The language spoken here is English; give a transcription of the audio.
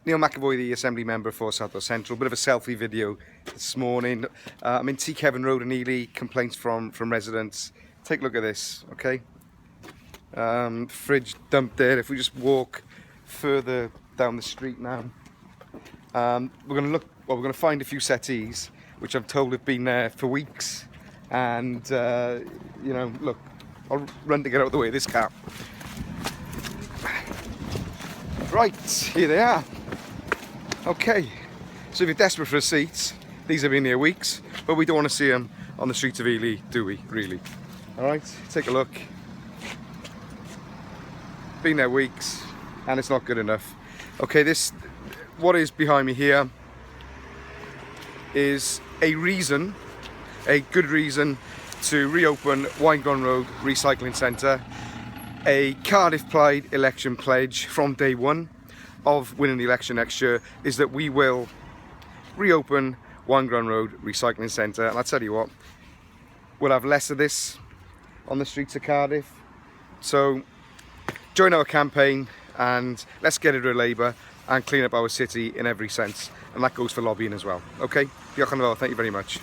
Neil McEvoy, the Assembly Member for South Wales Central. Bit of a selfie video this morning. I'm in T Kevin Road in Ely. Complaints from residents. Take a look at this, okay? Fridge dumped there. If we just walk further down the street now, we're going to find a few settees, which I'm told have been there for weeks. And, you know, look, I'll run to get out of the way of this car. Right, here they are. Okay, so if you're desperate for a seat, these have been here weeks, but we don't want to see them on the streets of Ely, do we, really? Alright, take a look. Been there weeks, and it's not good enough. Okay, what is behind me here is a good reason to reopen Waungron Road Recycling Centre. A Cardiff Pride election pledge from day one of winning the election next year is that we will reopen Waungron Road Recycling Centre. And I'll tell you what, we'll have less of this on the streets of Cardiff. So join our campaign and let's get rid of Labour and clean up our city in every sense. And that goes for lobbying as well. Okay, diolch yn fawr, thank you very much.